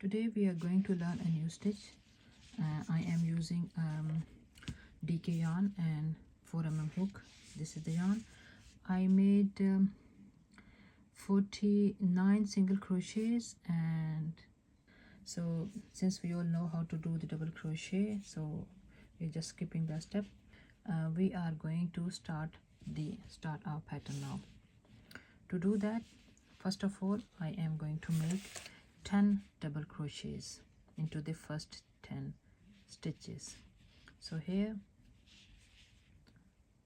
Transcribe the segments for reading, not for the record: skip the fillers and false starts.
Today we are going to learn a new stitch. I am using DK yarn and 4mm hook. This is the yarn. I made 49 single crochets, and so since we all know how to do the double crochet, so we're just skipping that step. We are going to start our pattern now. To do that, first of all, I am going to make 10 double crochets into the first 10 stitches. So here,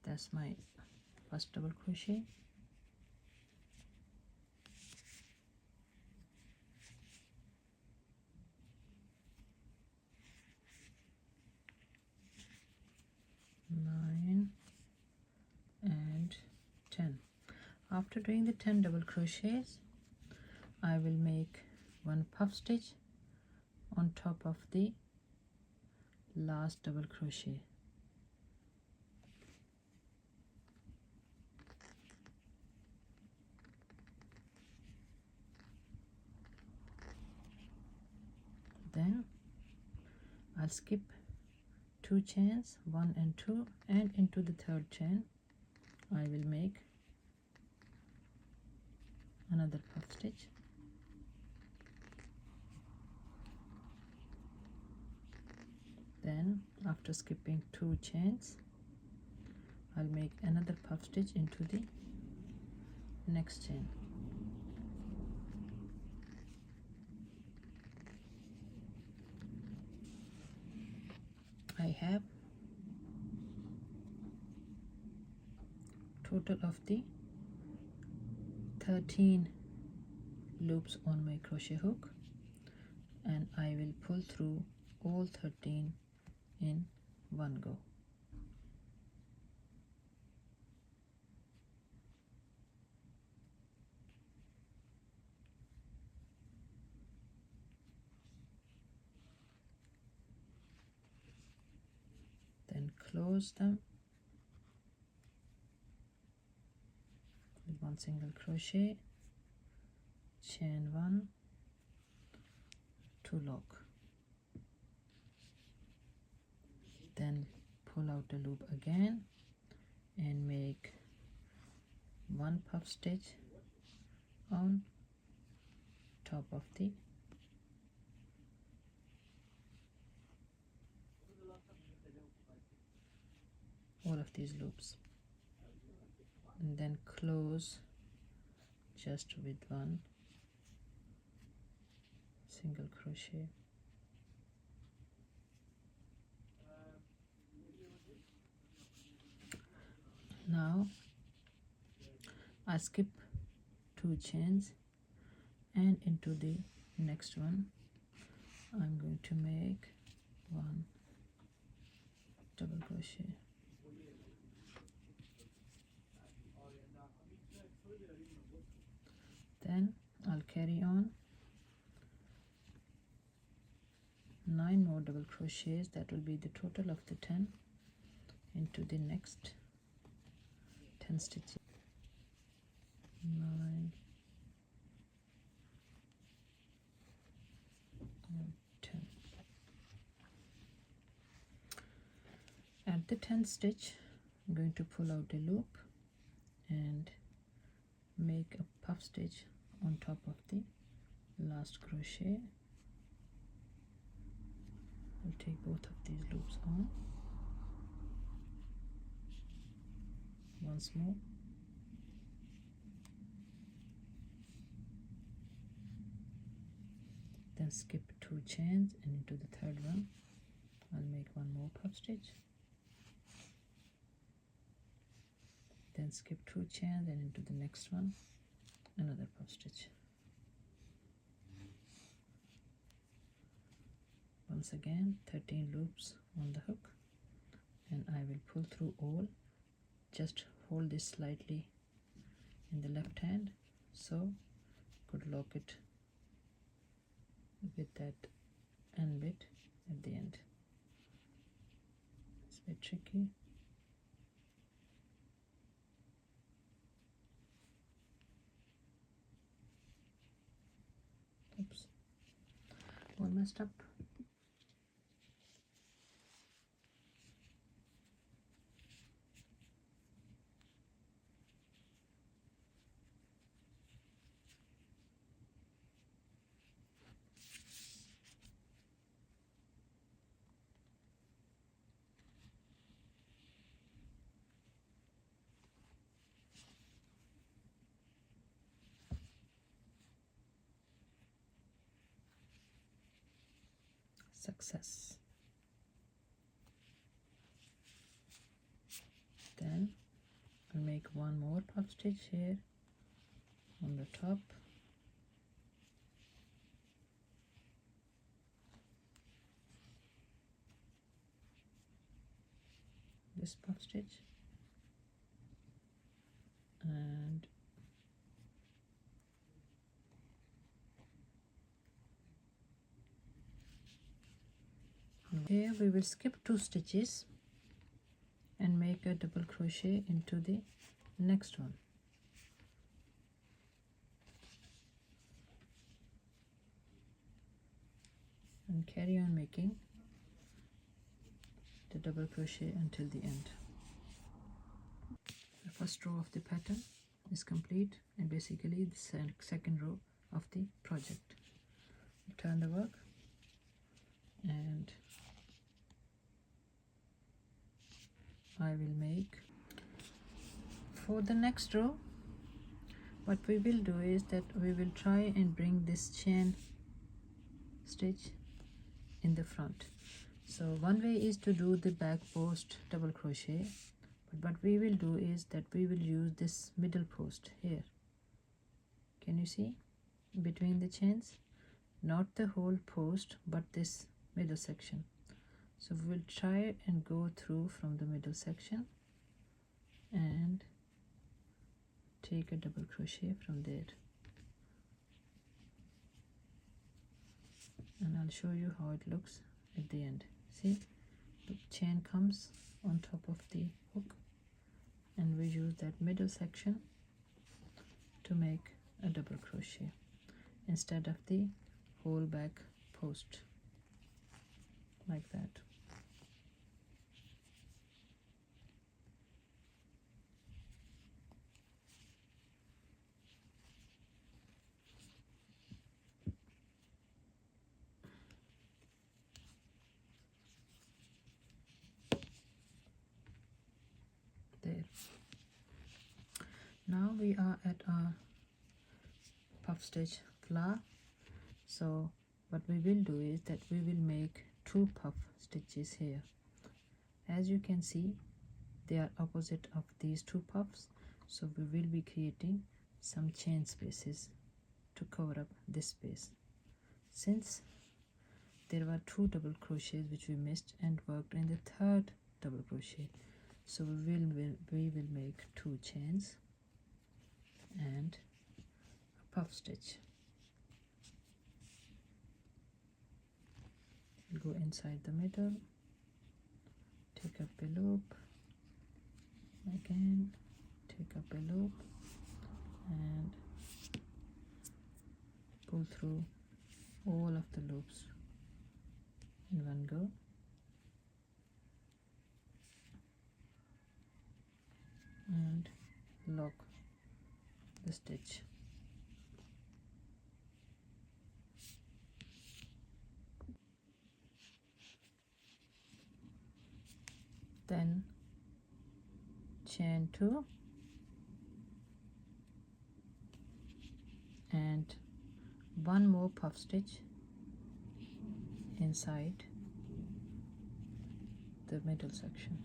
that's my first double crochet. Nine and 10. After doing the 10 double crochets, I will make one puff stitch on top of the last double crochet. Then I'll skip 2 chains, 1 and 2, and into the third chain I will make another puff stitch. Then after skipping 2 chains, I'll make another puff stitch into the next chain. I have total of the 13 loops on my crochet hook, and I will pull through all 13 in one go. Then close them with one single crochet, chain 1 to lock, then pull out a loop again and make one puff stitch on top of the all of these loops, and then close just with one single crochet. Now I skip 2 chains, and into the next one I'm going to make one double crochet. Then I'll carry on 9 more double crochets. That will be the total of the 10 into the next 10 stitches. 9 and 10. At the 10th stitch, I'm going to pull out a loop and make a puff stitch on top of the last crochet. I'll take both of these loops on once more. Then skip 2 chains, and into the third one I'll make one more puff stitch. Then skip 2 chains, and into the next one another puff stitch. Once again 13 loops on the hook, and I will pull through all. Just hold this slightly in the left hand, so could lock it with that end bit at the end. It's a bit tricky. Oops. messed up. Success. Then I'll make one more puff stitch here on the top. This puff stitch, and here we will skip 2 stitches and make a double crochet into the next one. And carry on making the double crochet until the end. The first row of the pattern is complete, and basically the second row of the project. Turn the work, and I will make for the next row. What we will do is that we will try and bring this chain stitch in the front. So one way is to do the back post double crochet, but what we will do is that we will use this middle post here. Can you see between the chains? Not the whole post, but this middle section. So we will try and go through from the middle section and take a double crochet from there. And I'll show you how it looks at the end. See, the chain comes on top of the hook, and we use that middle section to make a double crochet instead of the whole back post, like that. There. Now we are at our puff stitch flower. So what we will do is that we will make 2 puff stitches here. As you can see, they are opposite of these 2 puffs, so we will be creating some chain spaces to cover up this space. Since there were 2 double crochets which we missed and worked in the 3rd double crochet, so we will make 2 chains and a puff stitch. Go inside the middle, take up a loop, again take up a loop, and pull through all of the loops in one go. And lock the stitch. Then chain 2 and 1 more puff stitch inside the middle section.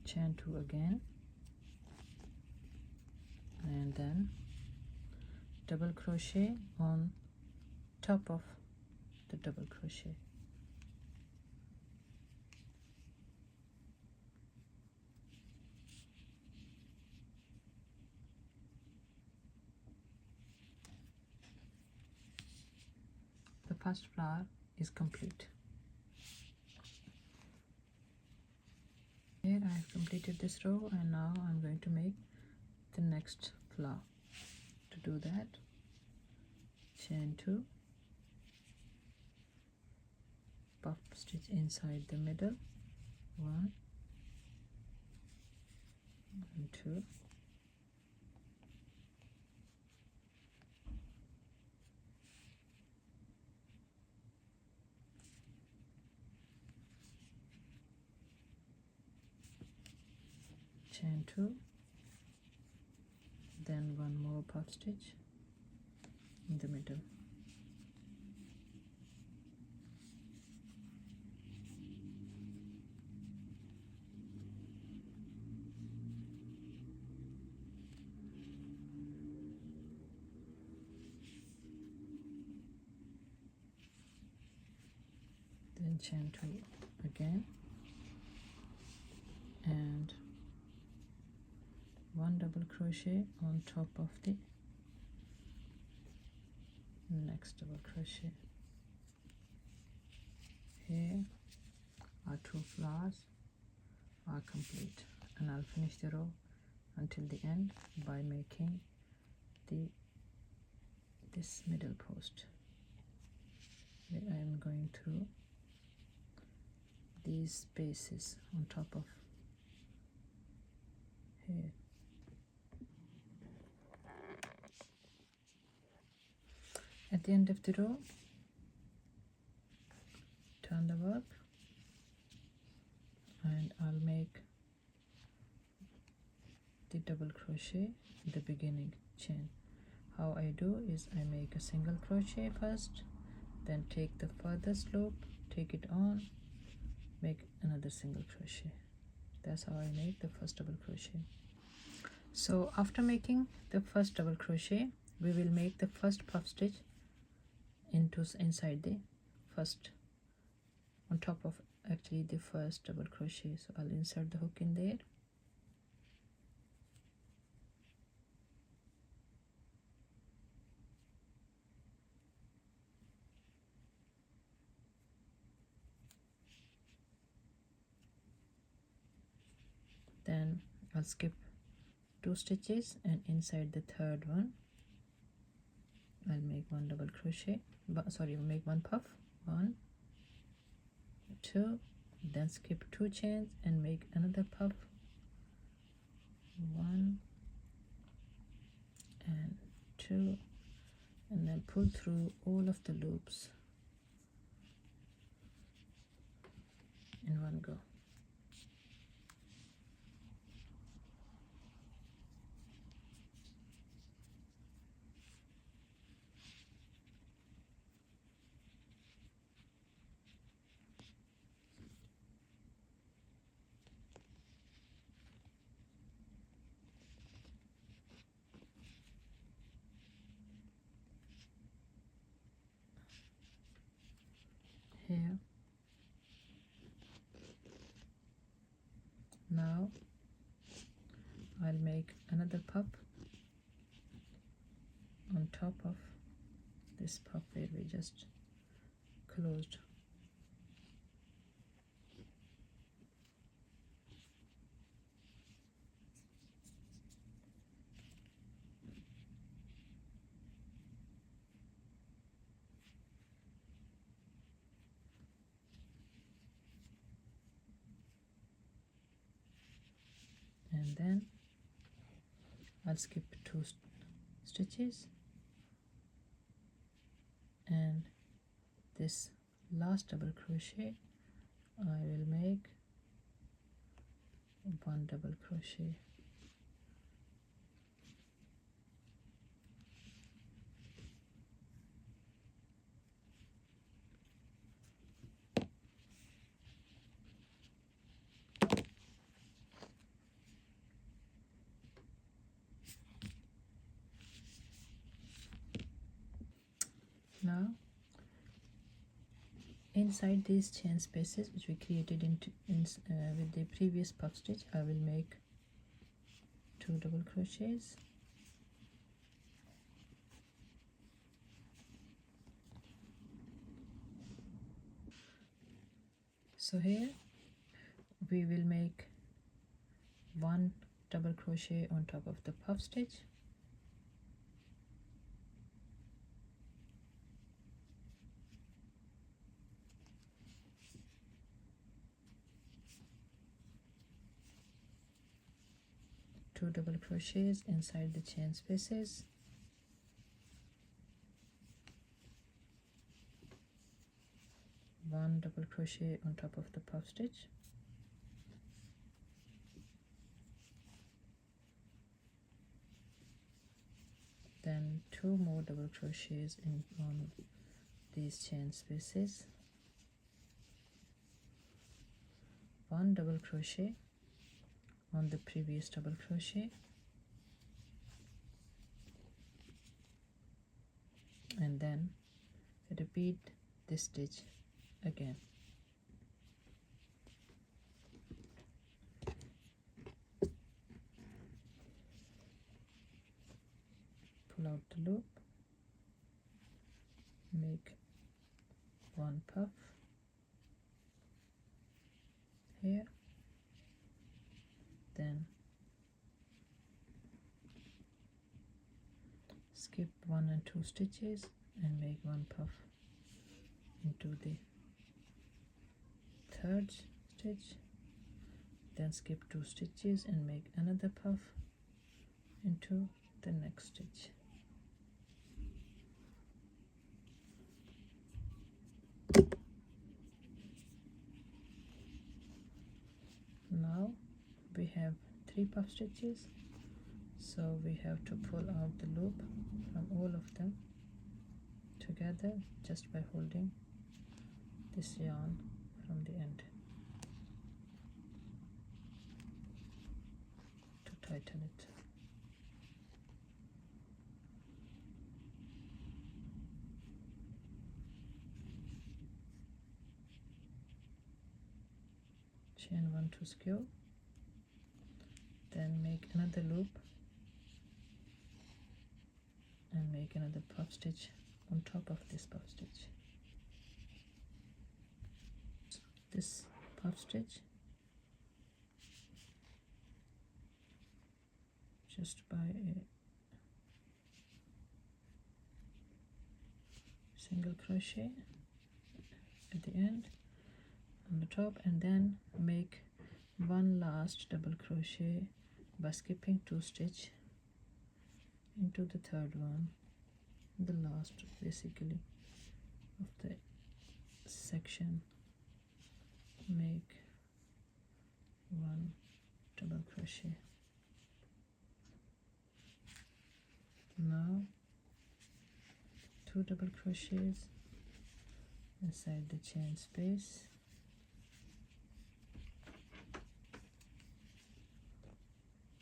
Chain 2 again, and then double crochet on top of the double crochet. first flower is complete. Here I have completed this row, and now I'm going to make the next flower. To do that, chain 2, puff stitch inside the middle, 1 and 2, chain 2, then 1 more puff stitch in the middle, then chain 2 again, and 1 double crochet on top of the next double crochet. Here our 2 flowers are complete, and I'll finish the row until the end by making this middle post, where I am going through these spaces on top of here. At the end of the row, turn the work, and I'll make the double crochet in the beginning chain. How I do is I make a single crochet first, then take the furthest loop, take it on, make another single crochet. That's how I make the first double crochet. So after making the first double crochet, we will make the first puff stitch inside the first, on top of actually the first double crochet. So I'll insert the hook in there, then I'll skip 2 stitches, and inside the third one I'll make 1 double crochet, I'll make 1 puff, 1, 2, then skip 2 chains and make another puff, 1 and 2, and then pull through all of the loops in one go. Here now I'll make another puff on top of this puff where we just closed. And then I'll skip 2 stitches, and this last double crochet I will make 1 double crochet. Now inside these chain spaces which we created with the previous puff stitch, I will make 2 double crochets, So here we will make one double crochet on top of the puff stitch, two double crochets inside the chain spaces, one double crochet on top of the puff stitch, then two more double crochets in on these chain spaces, one double crochet on the previous double crochet, and then repeat this stitch again. Pull out the loop, make one puff here, then skip 1 and 2 stitches and make one puff into the third stitch, then skip 2 stitches and make another puff into the next stitch. Now we have 3 puff stitches, so we have to pull out the loop from all of them together just by holding this yarn from the end to tighten it. Chain 1 to skew, then make another loop and make another puff stitch on top of this puff stitch. This puff stitch just by a single crochet at the end on the top, and then make one last double crochet by skipping 2 stitches into the third one, the last basically of the section. Make one double crochet. Now 2 double crochets inside the chain space,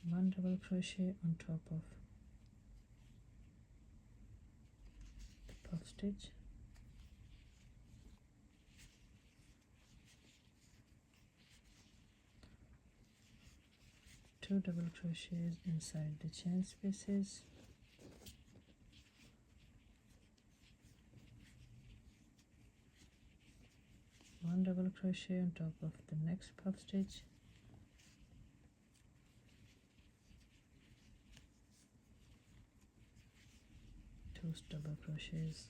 one double crochet on top of the puff stitch, two double crochets inside the chain spaces, one double crochet on top of the next puff stitch, two double crochets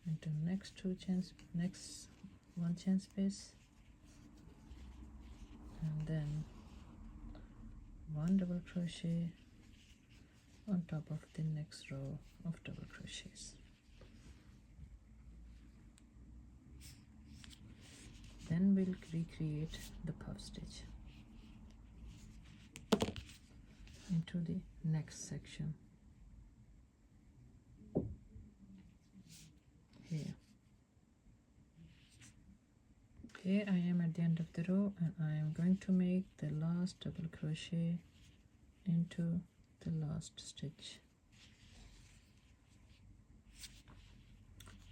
into next one chain space, and then one double crochet on top of the next row of double crochets. Then we'll recreate the puff stitch into the next section. Here I am at the end of the row, and I am going to make the last double crochet into the last stitch.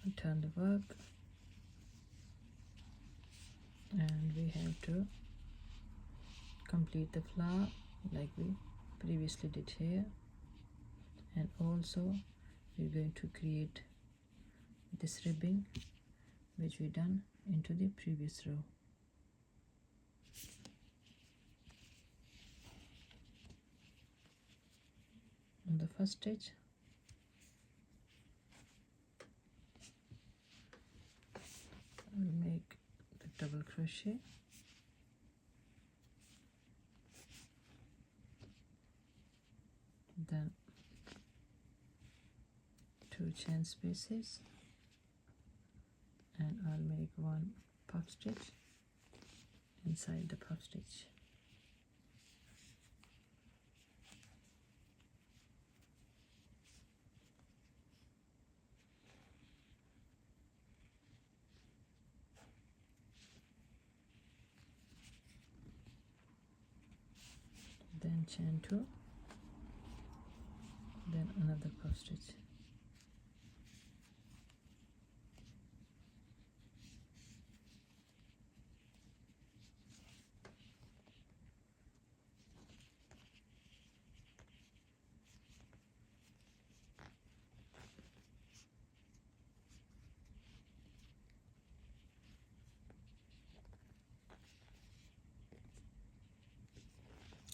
I turn the work, and we have to complete the flower like we previously did here, and also we're going to create this ribbing which we done into the previous row. first stitch, I'll make the double crochet, then 2 chain spaces, and I'll make 1 puff stitch inside the puff stitch. Then chain 2, then another puff stitch.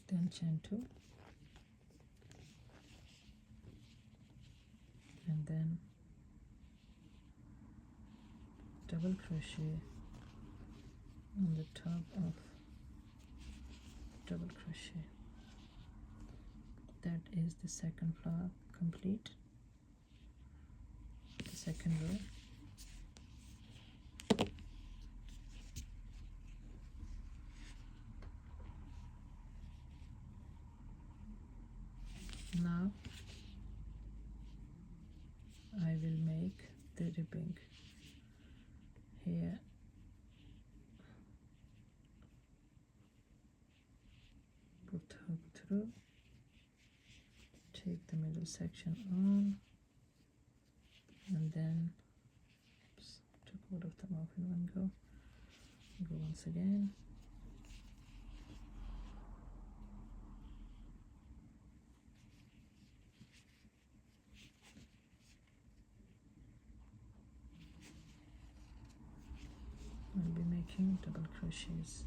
Then chain 2, and then double crochet on the top of double crochet. That is the second flower complete, the second row. Now I will make the ribbing here. Put hook through, take the middle section on, and then took both of them off in one go. Go once again. I'll be making double crochets.